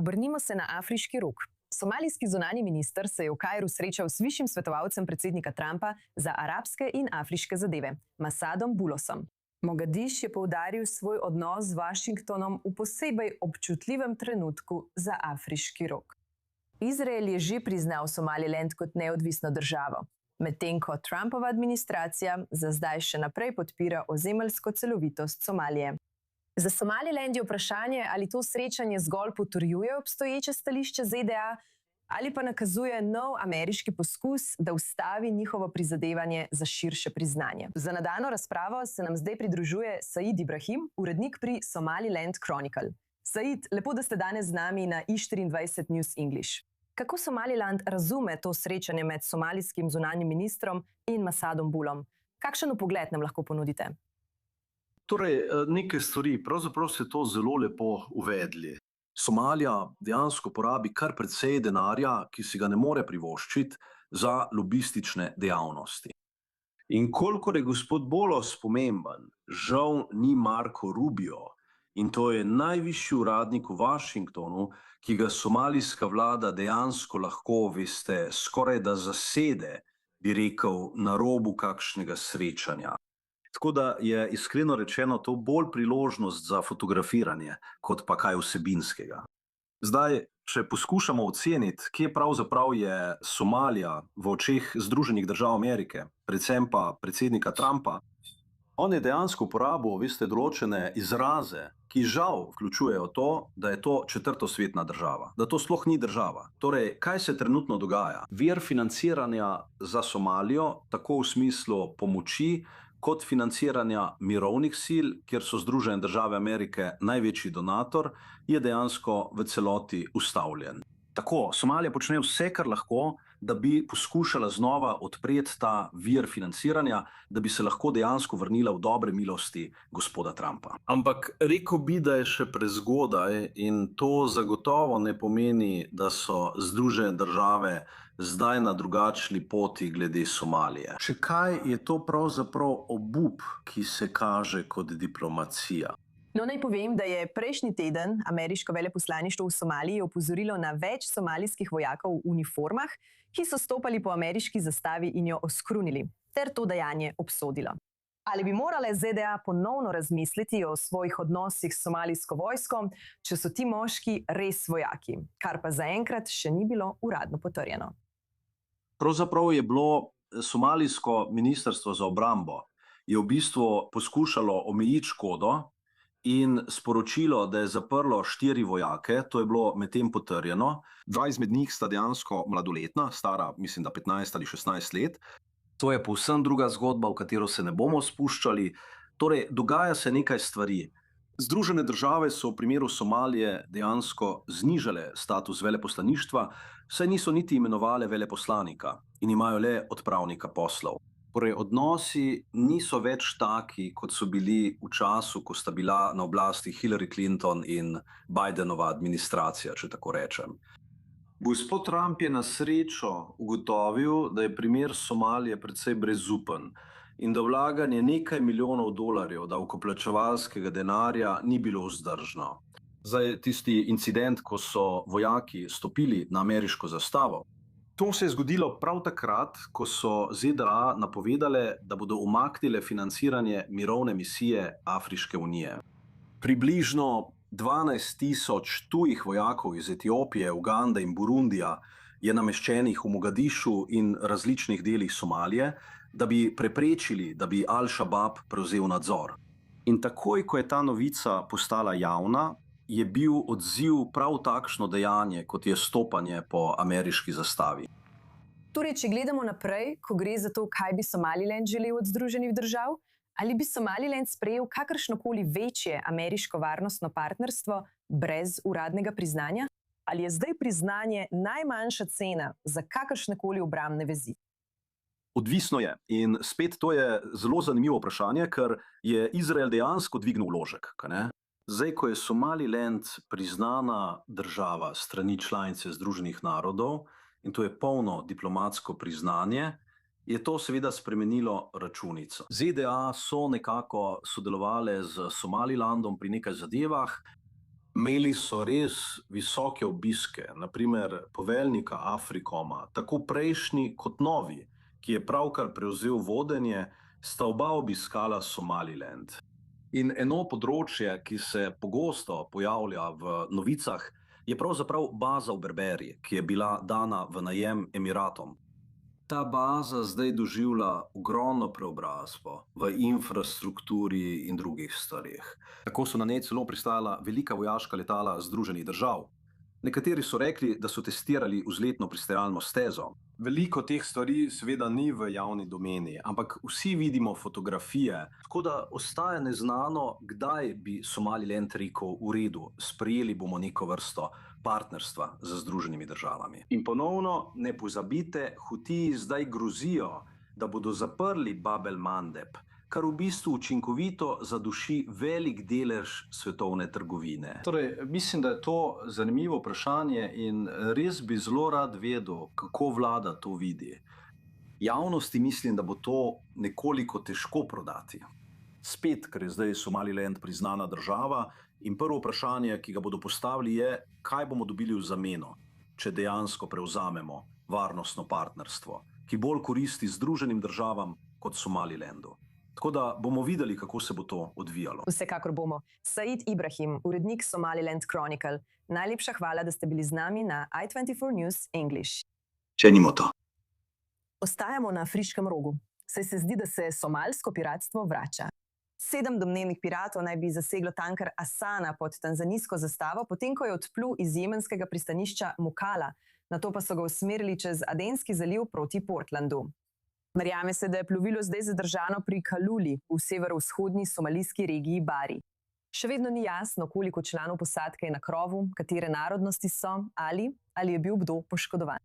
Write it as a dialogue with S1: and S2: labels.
S1: Obrnimo se na afriški rog. Somalijski zunanji minister se je v Kairu srečal s višjim svetovalcem predsednika Trumpa za arabske in afriške zadeve, Masadom Boulosom. Mogadiš je poudaril svoj odnos z Washingtonom v posebej občutljivem trenutku za afriški rog. Izrael je že priznal Somaliland kot neodvisno državo, medtem ko Trumpova administracija za zdaj še naprej podpira ozemeljsko celovitost Somalije. Za Somaliland je vprašanje, ali to srečanje zgolj potrjuje obstoječe stališče ZDA ali pa nakazuje nov ameriški poskus, da ustavi njihovo prizadevanje za širše priznanje. Za nadaljnjo razpravo se nam zdaj pridružuje Said Ibrahim, urednik pri Somaliland Chronicle. Said, lepo, da ste danes z nami na i24 News English. Kako Somaliland razume to srečanje med somalijskim zunanjim ministrom in Masadom Boulom? Kakšen vpogled nam lahko ponudite?
S2: Torej, nekaj stvari, pravzaprav ste to zelo lepo uvedli. Somalija dejansko porabi kar precej denarja, ki si ga ne more privoščiti za lobistične dejavnosti. In kolikor je gospod Boulos pomemben, žal ni Marco Rubio, in to je najvišji uradnik v Washingtonu, ki ga somalijska vlada dejansko lahko, veste, skoraj da zasede, bi rekel, na robu kakšnega srečanja. Tako da je iskreno rečeno to bolj priložnost za fotografiranje, kot pa kaj vsebinskega. Zdaj, če poskušamo oceniti, kje pravzaprav je Somalija v očeh Združenih držav Amerike, predvsem pa predsednika Trumpa, on je dejansko uporabil, veste, določene izraze, ki žal vključujejo to, da je to četrtosvetna država, da to sploh ni država. Torej, kaj se trenutno dogaja? Vir financiranja za Somalijo, tako v smislu pomoči, kot financiranja mirovnih sil, kjer so Združene države Amerike največji donator, je dejansko v celoti ustavljen. Tako, Somalija počne vse, kar lahko, da bi poskušala znova odpreti ta vir financiranja, da bi se lahko dejansko vrnila v dobre milosti gospoda Trumpa. Ampak rekel bi, da je še prezgodaj in to zagotovo ne pomeni, da so Združene države zdaj na drugačni poti glede Somalije. Če kaj, je to pravzaprav obup, ki se kaže kot diplomacija.
S1: No, naj povem, da je prejšnji teden ameriško veleposlaništvo v Somaliji opozorilo na več somalijskih vojakov v uniformah, ki so stopali po ameriški zastavi in jo oskrunili, ter to dejanje obsodilo. Ali bi morale ZDA ponovno razmisliti o svojih odnosih s somalijsko vojsko, če so ti moški res vojaki, kar pa zaenkrat še ni bilo uradno potrjeno?
S2: Pravzaprav je bilo somalijsko ministrstvo za obrambo je v bistvu poskušalo omejiti škodo in sporočilo, da je zaprlo 4 vojake, to je bilo medtem potrjeno. 2 izmed njih sta dejansko mladoletna, stara, mislim, da 15 ali 16 let. To je povsem druga zgodba, v katero se ne bomo spuščali. Torej, dogaja se nekaj stvari. Združene države so v primeru Somalije dejansko znižale status veleposlaništva, saj niso niti imenovale veleposlanika in imajo le odpravnika poslov. Torej, odnosi niso več taki, kot so bili v času, ko sta bila na oblasti Hillary Clinton in Bidenova administracija, če tako rečem. Gospod Trump je na srečo ugotovil, da je primer Somalije precej brezupen in da vlaganje nekaj milijonov dolarjev davkoplačevalskega denarja ni bilo vzdržno. Zdaj, tisti incident, ko so vojaki stopili na ameriško zastavo, to se je zgodilo prav takrat, ko so ZDA napovedale, da bodo umaknile financiranje mirovne misije Afriške unije. Približno 12.000 tujih vojakov iz Etiopije, Ugande in Burundija je nameščenih v Mogadišu in različnih delih Somalije, da bi preprečili, da bi Al-Shabaab prevzel nadzor. In takoj, ko je ta novica postala javna, je bil odziv prav takšno dejanje, kot je stopanje po ameriški zastavi.
S1: Torej, če gledamo naprej, ko gre za to, kaj bi Somaliland želel od Združenih držav, ali bi Somaliland sprejel kakršnokoli večje ameriško varnostno partnerstvo brez uradnega priznanja? Ali je zdaj priznanje najmanjša cena za kakršnekoli obrambne vezi?
S2: Odvisno je. In spet to je zelo zanimivo vprašanje, ker je Izrael dejansko dvignil vložek. Zdaj, ko je Somaliland priznana država strani članice Združenih narodov, in to je polno diplomatsko priznanje, je to seveda spremenilo računico. ZDA so nekako sodelovale z Somalilandom pri nekaj zadevah, Imeli so res visoke obiske, naprimer poveljnika Afrikoma, tako prejšnji kot novi, ki je pravkar prevzel vodenje, sta oba obiskala Somaliland. In eno področje, ki se pogosto pojavlja v novicah, je pravzaprav baza v Berberiji, ki je bila dana v najem Emiratom. Ta baza zdaj doživlja ogromno preobrazbo v infrastrukturi in drugih stvareh. Tako so na njej celo pristajala velika vojaška letala Združenih držav. Nekateri so rekli, da so testirali vzletno pristajalno stezo. Veliko teh stvari seveda ni v javni domeni, ampak vsi vidimo fotografije, tako da ostaja neznano, kdaj bi Somaliland rekel: v redu, sprejeli bomo neko vrsto partnerstva z Združenimi državami. In ponovno ne pozabite, Hutiji zdaj grozijo, da bodo zaprli Bab el-Mandeb, kar v bistvu učinkovito zaduši velik delež svetovne trgovine. Torej, mislim, da je to zanimivo vprašanje in res bi zelo rad vedel, kako vlada to vidi. Javnosti mislim, da bo to nekoliko težko prodati. Spet, ker je zdaj Somaliland priznana država in prvo vprašanje, ki ga bodo postavili, je, kaj bomo dobili v zameno, če dejansko prevzamemo varnostno partnerstvo, ki bolj koristi Združenim državam kot Somalilandu. Tako da bomo videli, kako se bo to odvijalo.
S1: Vsekakor bomo. Said Ibrahim, urednik Somaliland Chronicle. Najlepša hvala, da ste bili z nami na i24 News English.
S2: Cenimo to.
S1: Ostajamo na Afriškem rogu. Saj se zdi, da se somalsko piratstvo vrača. 7 domnevnih piratov naj bi zaseglo tanker Asana pod tanzanijsko zastavo, potem ko je odplul iz jemenskega pristanišča Mukala, nato pa so ga usmerili čez Adenski zaliv proti Portlandu. Verjame se, da je plovilo zdaj zadržano pri Kaluli v severovzhodni somalijski regiji Bari. Še vedno ni jasno, koliko članov posadke je na krovu, katere narodnosti so ali je bil kdo poškodovan.